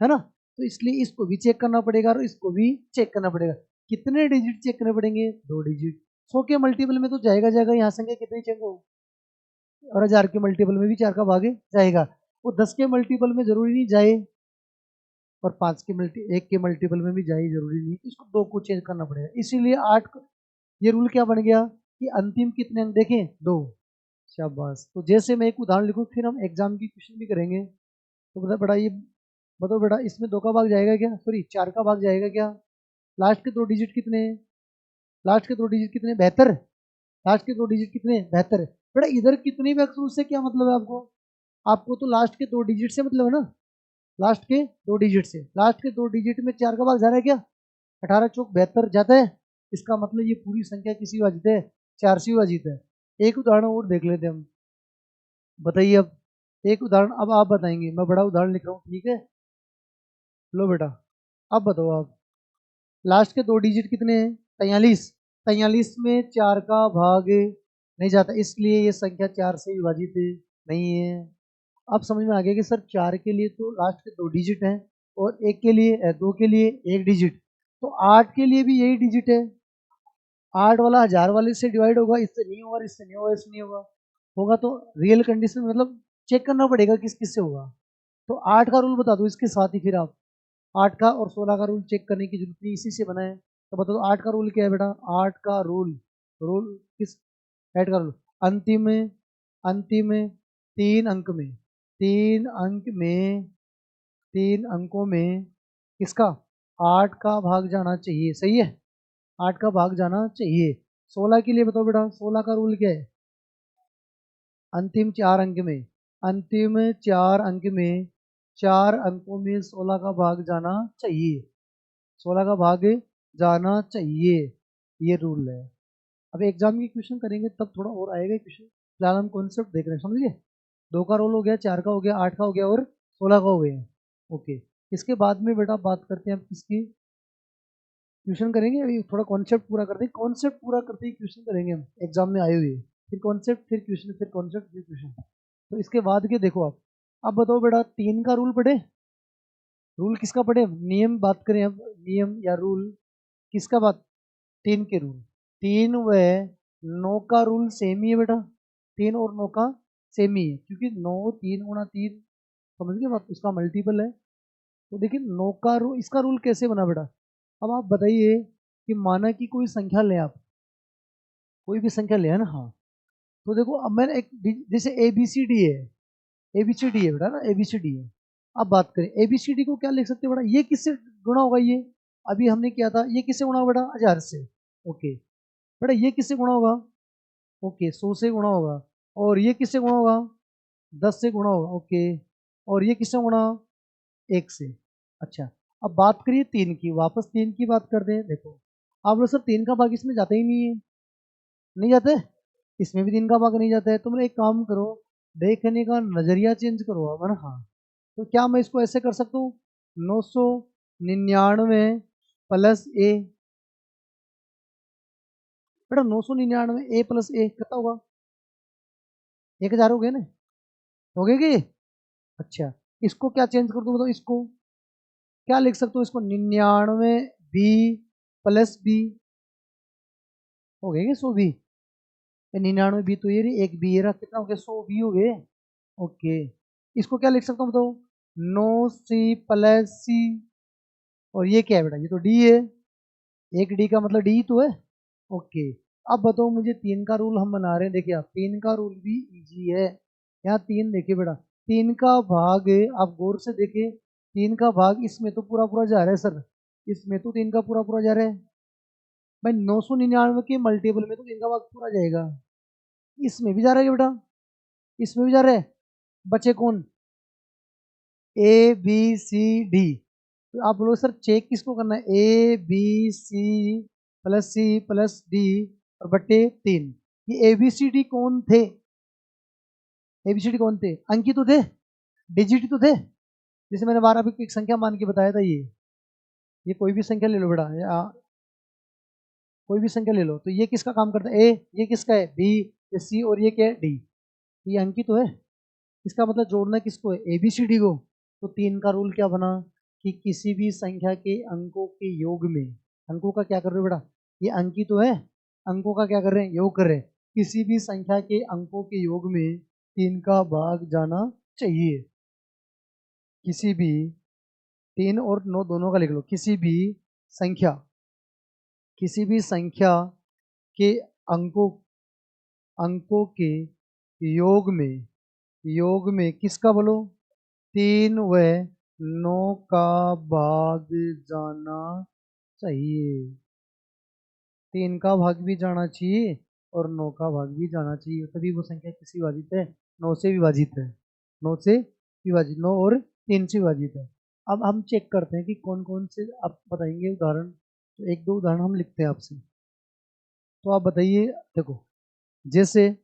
है ना। तो इसलिए इसको भी चेक करना पड़ेगा और इसको भी चेक करना पड़ेगा। कितने डिजिट चेक करने पड़ेंगे? 2 डिजिट। 100 के मल्टीपल में तो जाएगा जाएगा, यहाँ संख्या कितनी चेक हो? और 1000 के मल्टीपल में भी 4 का भागे जाएगा। वो 10 के मल्टीपल में जरूरी नहीं जाए, और 5 के एक के मल्टीपल में भी जाए जरूरी नहीं, इसको 2 को चेंज करना पड़ेगा। इसीलिए 8, ये रूल क्या बन गया कि अंतिम कितने अंक देखें? 2। शाबाश। तो जैसे मैं एक उदाहरण लिखूं, फिर हम एग्जाम की क्वेश्चन भी करेंगे। तो बता बेटा, ये बताओ बेटा, इसमें 2 का भाग जाएगा क्या? सॉरी, 4 का भाग जाएगा क्या? लास्ट के 2 डिजिट कितने हैं? लास्ट के 2 डिजिट कितने? 72। लास्ट के 2 डिजिट कितने? 72। बेटा इधर कितनी भी अक्सर, उससे क्या मतलब है आपको? आपको तो लास्ट के 2 डिजिट से मतलब है ना। लास्ट के 2 डिजिट से, लास्ट के 2 डिजिट में 4 का भाग जा रहा है क्या? 18 चौक 72 जाता है। इसका मतलब ये पूरी संख्या किसी विभाजित है? 4 से विभाजित है। एक उदाहरण और देख लेते हैं हम। बताइए अब, एक उदाहरण अब आप बताएंगे, मैं बड़ा उदाहरण लिख रहा हूँ, ठीक है। लो बेटा, अब बताओ आप, लास्ट के 2 डिजिट कितने हैं? 43। 43 में 4 का भाग नहीं जाता, इसलिए ये संख्या 4 से विभाजित नहीं है। अब समझ में आ गया कि सर 4 के लिए तो लास्ट के 2 डिजिट हैं, और एक के लिए 2 के लिए 1 डिजिट। तो 8 के लिए भी यही डिजिट है। 8 वाला 1000 वाले से डिवाइड होगा, इससे नहीं होगा, इससे नहीं होगा, इससे नहीं होगा। होगा तो रियल कंडीशन, मतलब चेक करना पड़ेगा किस किस से होगा। तो 8 का रूल बता दो इसके साथ ही, फिर आप 8 का और 16 का रूल चेक करने की जरूरत नहीं, इसी से बना है। तो बता दो 8 का रूल क्या है बेटा? 8 का रूल, रूल किस? 8 का रूल, अंतिम अंतिम 3 अंक में, 3 अंक में, 3 अंकों में किसका? 8 का भाग जाना चाहिए, सही है। 8 का भाग जाना चाहिए। 16 के लिए बताओ बेटा, 16 का रूल क्या है? अंतिम 4 अंक में, अंतिम 4 अंक में, 4 अंकों में 16 का भाग जाना चाहिए। 16 का भाग जाना चाहिए, ये रूल है। अब एग्जाम की क्वेश्चन करेंगे तब थोड़ा और आएगा क्वेश्चन, फिलहाल हम कॉन्सेप्ट देख रहे हैं, समझिए। 2 का रोल हो गया, 4 का हो गया, 8 का हो गया, और 16 का हो गया। ओके, इसके बाद में बेटा बात करते हैं अब किसकी? क्वेश्चन करेंगे। अभी थोड़ा कॉन्सेप्ट पूरा करते हैं, कॉन्सेप्ट पूरा करते ही क्वेश्चन करेंगे हम, एग्जाम में आए हुए। फिर कॉन्सेप्ट, फिर क्वेश्चन, फिर कॉन्सेप्ट, फिर क्वेश्चन। तो इसके बाद के देखो आप, अब बताओ बेटा 3 का रूल पढ़े? रूल किसका पढ़े? नियम बात करें अब, नियम या रूल किसका बात? 3 के रूल। 3 व 9 का रूल सेम ही है बेटा। 3 और 9 का सेम ही है, क्योंकि 9 3 × 3, समझ गए बात, उसका मल्टीपल है। तो देखिए 9 का रूल, इसका रूल कैसे बना बेटा? अब आप बताइए कि माना कि कोई संख्या लें आप, कोई भी संख्या ले, है ना। हाँ, तो देखो अब मैंने एक, जैसे ए बी सी डी है, ए बी सी डी है बेटा ना, ए बी सी डी है। अब बात करें ए बी सी डी को क्या लिख सकते हैं बेटा? ये किससे गुणा होगा? ये अभी हमने किया था, ये किससे गुणा होगा बेटा? 1000 से। ओके बेटा, ये किससे गुणा होगा? ओके 100 से गुणा होगा। और ये किससे गुणा होगा? 10 से गुणा होगा। ओके, और ये किससे गुणा? 1 से। अच्छा, अब बात करिए 3 की, वापस 3 की बात करते हैं। देखो आप लोग सर 3 का भाग इसमें जाता ही नहीं है, नहीं जाते, इसमें भी 3 का भाग नहीं जाता है। तुम एक काम करो, देखने का नजरिया चेंज करो अब, है ना। हाँ, तो क्या मैं इसको ऐसे कर सकता हूँ? 999 प्लस ए, बेटा 999 ए प्लस ए कितना होगा? 1000 हो गए ना, हो गए कि? अच्छा, इसको क्या चेंज कर दूँ बताओ? इसको क्या लिख सकते हो? इसको 99 बी प्लस बी, हो गए 100 बी। 99 बी तो ये रही, एक बी ये रहा, कितना हो गया? 100 बी हो गए। ओके, इसको क्या लिख सकता हूँ बताओ, 9c प्लस सी, और ये क्या है बेटा, ये तो डी है, एक डी का मतलब डी तो है। ओके, अब बताओ मुझे तीन का रूल हम बना रहे हैं, देखिए आप तीन का रूल भी इजी है। यहाँ तीन देखिए बेटा, तीन का भाग, आप गौर से देखिए, तीन का भाग इसमें तो पूरा पूरा जा रहा है सर, इसमें तो तीन का पूरा पूरा जा रहा है भाई, 999 के मल्टीपल में तो तीन का भाग पूरा जाएगा, इसमें भी जा रहा है बेटा, इसमें भी जा रहा है, बचे कौन, ए बी सी डी। तो आप बोलो सर चेक किसको करना है, A B C plus D और बट्टे तीन, ये ए बी सी डी कौन थे, ए बी सी डी कौन थे, अंकी तो थे, डिजिट तो थे, जैसे मैंने 12 भी एक संख्या मान के बताया था, ये कोई भी संख्या ले लो बेटा, या कोई भी संख्या ले लो, तो ये किसका काम करता है, ए, ये किसका है, बी, ये सी, और ये क्या है, डी, ये अंकी तो है, इसका मतलब जोड़ना किसको है, ए बी सी डी को। तो तीन का रूल क्या बना कि किसी भी संख्या के अंकों के योग में, अंकों का क्या कर रहे हो बेटा, ये अंकी तो है, अंकों का क्या कर रहे हैं, योग कर रहे हैं, किसी भी संख्या के अंकों के योग में तीन का भाग जाना चाहिए, किसी भी, तीन और नौ दोनों का लिख लो, किसी भी संख्या के अंकों अंकों के योग में किसका बोलो, तीन व नौ का भाग जाना चाहिए, तीन का भाग भी जाना चाहिए और नौ का भाग भी जाना चाहिए, तभी वो संख्या किससे विभाजित है, नौ से विभाजित है, नौ से विभाजित, नौ और तीन से विभाजित है। अब हम चेक करते हैं कि कौन कौन से, आप बताएंगे उदाहरण, तो एक दो उदाहरण हम लिखते हैं आपसे, तो आप बताइए, देखो जैसे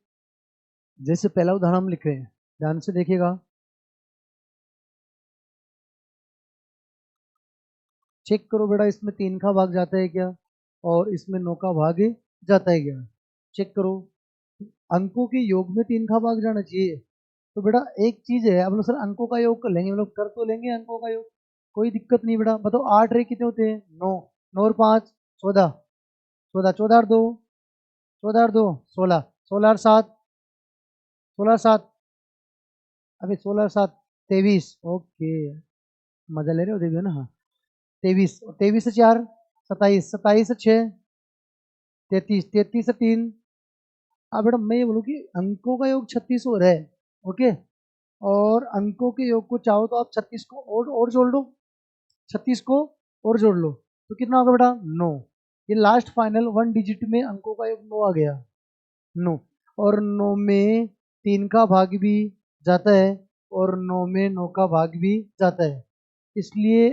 जैसे पहला उदाहरण हम लिख रहे हैं, ध्यान से देखिएगा, चेक करो बेटा, इसमें तीन का भाग जाता है क्या, और इसमें नौ का भाग जाता है क्या, चेक करो, अंकों के योग में तीन का भाग जाना चाहिए, तो बेटा एक चीज है, अब लोग सर अंकों का योग कर लेंगे, हम लोग कर तो लेंगे अंकों का योग, कोई दिक्कत नहीं बेटा, बताओ आठ रे कितने होते हैं, नौ, नौ और पाँच 14, 14, 14 और दो, 14 और दो 16, 16 और सात, 16 और सात, अभी 16 और सात 23, ओके, मजा ले रहे हो देवी ना, हाँ 23, और 23 से 4 27, 27 से 6 33, 33 से 3, अब बेटा मैं ये बोलूँ कि अंकों का योग 36 हो रहा है, ओके, और अंकों के योग को चाहो तो आप 36 को और जोड़ लो, 36 को और जोड़ लो, तो कितना होगा बेटा, 9, ये लास्ट फाइनल वन डिजिट में अंकों का योग 9 आ गया, 9, और 9 में तीन का भाग भी जाता है, और 9 में 9 का भाग भी जाता है, इसलिए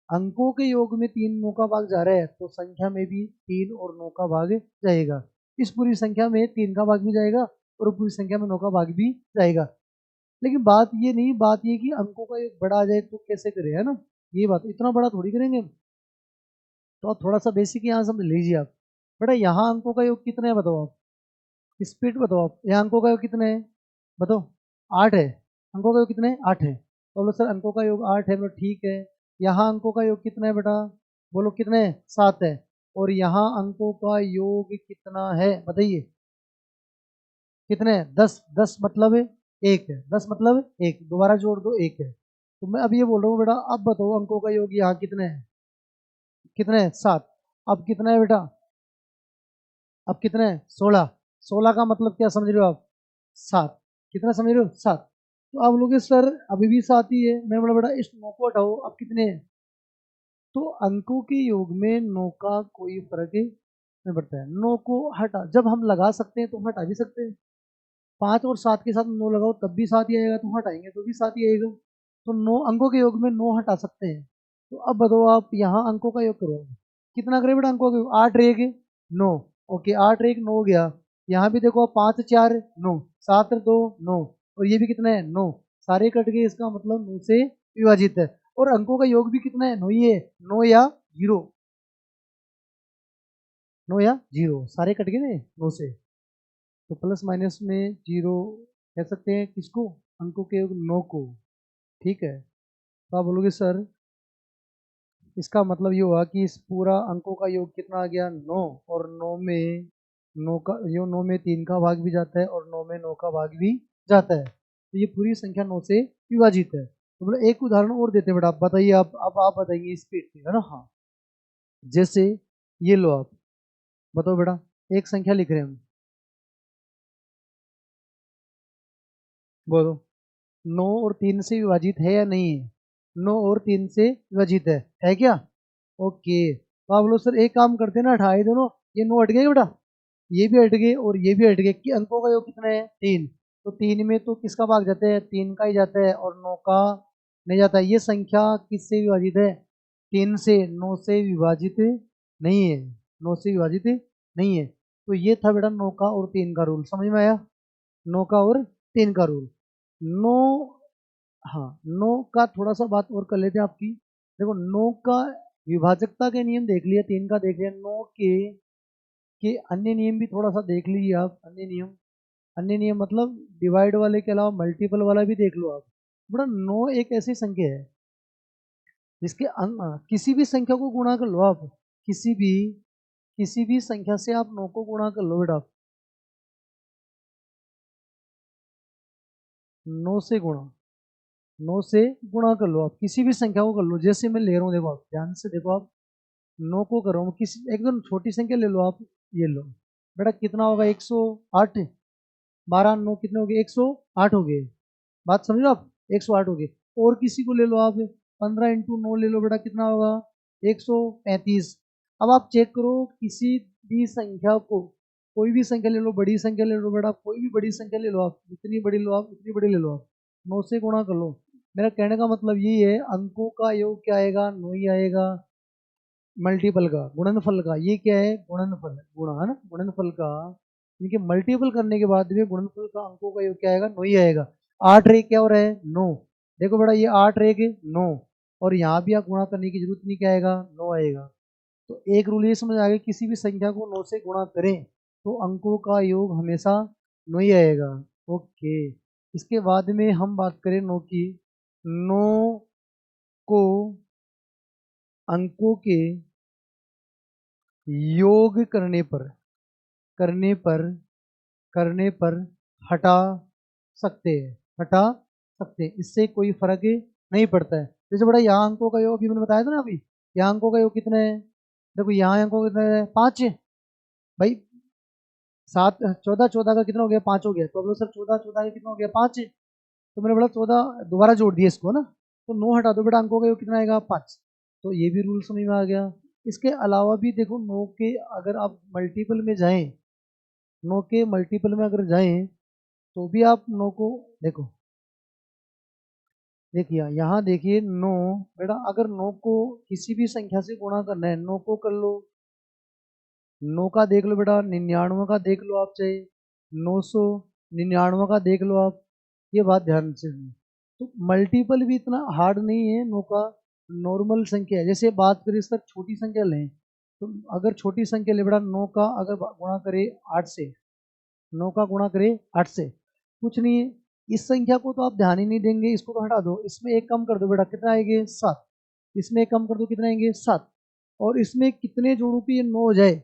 अंकों के योग में तीन 9 का भाग जा रहा है, तो संख्या में भी तीन और 9 का भाग जाएगा, इस पूरी संख्या में तीन का भाग भी जाएगा और पूरी संख्या में 9 का भाग भी जाएगा। लेकिन बात ये नहीं, बात ये कि अंकों का योग बड़ा आ जाए तो कैसे करें, है ना, ये बात, इतना बड़ा थोड़ी करेंगे हम, तो आप थोड़ा सा बेसिक यहाँ समझ लीजिए आप, बेटा यहाँ अंकों का योग कितना है बताओ आप, स्पीड बताओ आप, यहाँ अंकों का योग कितने हैं बताओ, 8 है, अंकों का योग कितने हैं, 8 है, तो बोलो सर अंकों का योग 8 है, बोलो ठीक है, यहाँ अंकों का योग कितना है बेटा, बोलो कितने, 7 है, और यहाँ अंकों का योग कितना है बताइए, कितने हैं, 10, 10 मतलब एक है, 10 मतलब एक, दोबारा जोड़ दो एक है, तो मैं अब ये बोल रहा हूँ बेटा, अब बताओ अंकों का योग यहाँ कितने हैं, कितने हैं, 7, अब कितना है बेटा, अब कितने हैं, 16, 16 का मतलब क्या समझ रहे हो आप, 7, कितना समझ रहे हो, 7, तो आप लोग सर अभी भी 7 ही है, मैं बोला बेटा इस 9 को हटाओ, अब कितने हैं, तो अंकों के योग में 9 का कोई फर्क नहीं पड़ता है, 9 को हटा, जब हम लगा सकते हैं तो हटा भी सकते हैं, 5 और 7 के साथ 9 लगाओ तब भी 7 ही आएगा, तो हटाएंगे तो भी 7 ही आएगा, तो 9 अंकों के योग में 9 हटा सकते हैं, तो अब बताओ आप यहाँ अंकों का योग करो, कितना करें बेटा अंकों का योग, 8 रहेगा 9, ओके 8 एक 9 हो गया, यहाँ भी देखो 5 4 9, 7 2 9, और ये भी कितना है 9, सारे कट गए, इसका मतलब 9 से विभाजित है, और अंकों का योग भी कितना है 9 ही है, 9 या 0, 9 या 0 सारे कट गए ना 9 से, तो प्लस माइनस में 0 कह सकते हैं किसको, अंकों के योग 9 को, ठीक है, तो आप बोलोगे सर इसका मतलब ये हुआ कि इस पूरा अंकों का योग कितना आ गया 9, और 9 में 9 का यो 9 में 3 का भाग भी जाता है और 9 में 9 का भाग भी जाता है, तो ये पूरी संख्या 9 से विभाजित है। तो बोले एक उदाहरण और देते बेटा, आप बताइए, आप अब आप बताइए स्पीड से, है ना। हाँ, जैसे ये लो, आप बताओ बेटा, एक संख्या लिख रहे हैं हम, बोलो 9 और 3 से विभाजित है या नहीं है? 9 और 3 से विभाजित है क्या? ओके, तो आप लोग सर एक काम करते हैं ना, हटाए दोनों, ये 9 हट गए बेटा, ये भी हट गए और ये भी हट गए, कि अंकों का योग कितना है? 3। तो 3 में तो किसका भाग जाता है? 3 का ही जाता है, और 9 का नहीं जाता है। ये संख्या किससे विभाजित है? 3 से। 9 से विभाजित नहीं है, 9 से विभाजित नहीं है। तो ये था बेटा 9 का और 3 का रूल, समझ में आया? 9 का और 3 का रूल। 9, हाँ, 9 का थोड़ा सा बात और कर लेते हैं आपकी। देखो 9 का विभाजकता के नियम देख लिया, 3 का देख लिया, 9 के अन्य नियम भी थोड़ा सा देख लीजिए आप। अन्य नियम मतलब डिवाइड वाले के अलावा मल्टीपल वाला भी देख लो आप। बड़ा 9 एक ऐसी संख्या है जिसके किसी भी संख्या को गुणा कर लो आप, किसी भी संख्या से आप 9 को गुणा कर लो बेटा, 9 से गुणा, 9 से गुणा कर लो आप, किसी भी संख्या को कर लो। जैसे मैं ले रहा हूँ, देखो आप ध्यान से देखो, आप 9 को कर रहा हूँ, किसी एकदम छोटी संख्या ले लो आप, ये लो बेटा, कितना होगा? 108। 12 9 कितने हो गए? 108 हो गए। बात समझ लो आप, 108 हो गए। और किसी को ले लो आप, 15 इंटू 9 ले लो बेटा, कितना होगा? 135। अब आप चेक करो, किसी भी संख्या को, कोई भी संख्या ले लो, बड़ी संख्या ले लो बेटा, कोई भी बड़ी संख्या ले लो आप, जितनी बड़ी लो आप उतनी बड़ी ले लो आप, 9 से गुणा कर लो। मेरा कहने का मतलब यही है, अंकों का योग क्या आएगा? 9 ही आएगा। मल्टीपल का, गुणनफल का, ये क्या है? गुणनफल, गुणा है ना, गुणनफल का, इनके मल्टीपल करने के बाद भी गुणनफल का अंकों का योग क्या आएगा? 9 ही आएगा। 8 रे क्या हो रहा है? 9। देखो बेटा, ये 8 रे के 9, और यहाँ भी आप गुणा करने की जरूरत नहीं, क्या आएगा? 9 आएगा। तो एक रूल ये समझ आ गया, किसी भी संख्या को 9 से गुणा करें तो अंकों का योग हमेशा 9 ही आएगा। ओके, इसके बाद में हम बात करें 9 की। 9 को अंकों के योग करने पर करने पर हटा हटा सकते हैं, इससे कोई फर्क नहीं पड़ता है। जैसे बड़ा यहाँ अंकों का योग अभी मैंने बताया था ना, अभी यहाँ अंकों का योग कितना है? देखो यहाँ अंकों का कितना है? 5 है भाई। 7 14 14 का कितना हो गया? 5 हो गया। तो अब लोग सर 14 14 का कितना हो गया? 5 है। तो मैंने बोला 14 दोबारा जोड़ दिया इसको ना, तो 9 हटा दो बेटा, अंकों का योग कितना आएगा? 5। तो ये भी रूल समझ में आ गया। इसके अलावा भी देखो, 9 के अगर आप मल्टीपल में जाएं, 9 के मल्टीपल में अगर जाएं तो भी आप 9 को, देखो देखिए यहाँ देखिए 9, बेटा अगर 9 को किसी भी संख्या से गुणा करना है, 9 को कर लो, 9 का देख लो बेटा, 99 का देख लो आप, चाहे 999 का देख लो आप। ये बात ध्यान से सुनो। तो मल्टीपल भी इतना हार्ड नहीं है 9 का, नॉर्मल संख्या है। जैसे बात करें सर छोटी संख्या लें, तो अगर छोटी संख्या ले बेटा, 9 का अगर गुणा करे 8 से, 9 का गुणा करे 8 से, कुछ नहीं है। इस संख्या को तो आप ध्यान ही नहीं देंगे, इसको तो हटा दो, इसमें एक कम कर दो बेटा, कितना आएंगे? 7। इसमें एक कम कर दो, कितना आएंगे? 7। और इसमें कितने जोड़ों की ये 9 हो जाए?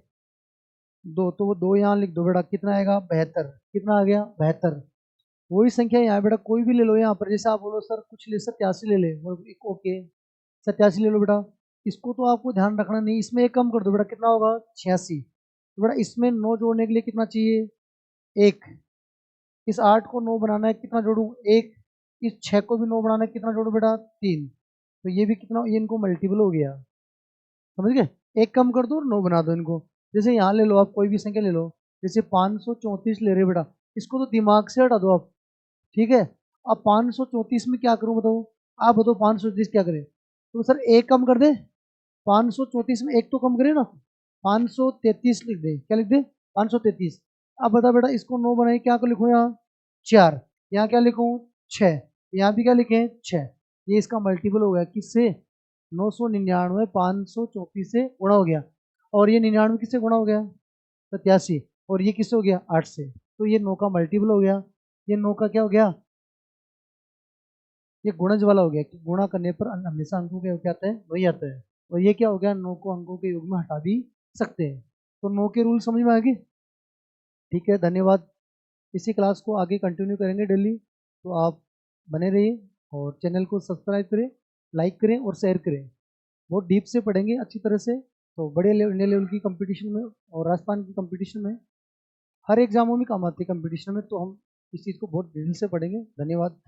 2, तो वो 2 यहाँ लिख दो बेटा, कितना आएगा? 72। कितना आ गया? 72। वही संख्या यहाँ बेटा कोई भी ले लो, यहाँ पर जैसे आप बोलो सर कुछ ले, 87 ले ले, ओके 87 ले लो बेटा, इसको तो आपको ध्यान रखना नहीं, इसमें एक कम कर दो बेटा, कितना होगा? 86। तो बेटा इसमें 9 जोड़ने के लिए कितना चाहिए? 1। इस 8 को 9 बनाना है, कितना जोड़ू? 1। इस 6 को भी 9 बनाना है, कितना जोड़ू बेटा? 3। तो ये भी कितना, ये इनको मल्टीपल हो गया, समझ गए? एक कम कर दो और 9 बना दो इनको। जैसे यहाँ ले लो आप, कोई भी संख्या ले लो, जैसे 534 ले रहे बेटा, इसको तो दिमाग से हटा दो आप, ठीक है? अब 534 में क्या करूँ बताओ? आप बताओ 534 क्या करें? तो सर एक कम कर दे, 534 में एक तो कम करे ना, 533 लिख दे, क्या लिख दे? 533। अब बता बेटा, इसको 9 बनाए, क्या को लिखूँ यहाँ? 4। यहाँ क्या लिखूँ? 6। यहाँ भी क्या लिखें? 6। ये इसका मल्टीपल हो गया, किससे? 999 534 से गुणा हो गया, और ये 99 किससे गुणा हो गया? 87। और ये किससे हो गया? 8 से। तो ये 9 का मल्टीपल हो गया, ये 9 का क्या हो गया? ये गुणज वाला हो गया, कि गुणा करने पर हमेशा अंकों के योग क्या आता है? वही आता है। और ये क्या हो गया? 9 को अंकों के योग में हटा भी सकते हैं। तो 9 के रूल समझ में आ गए? ठीक है, धन्यवाद। इसी क्लास को आगे कंटिन्यू करेंगे डेली। तो आप बने रहिए और चैनल को सब्सक्राइब करें, लाइक करें और शेयर करें। बहुत डीप से पढ़ेंगे अच्छी तरह से, तो बड़े इंडिया लेवल की कंपटीशन में और राजस्थान की कंपटीशन में, हर एग्जामों में काम आती है कंपटीशन में, तो हम इस चीज़ को बहुत डिटेल से पढ़ेंगे। धन्यवाद।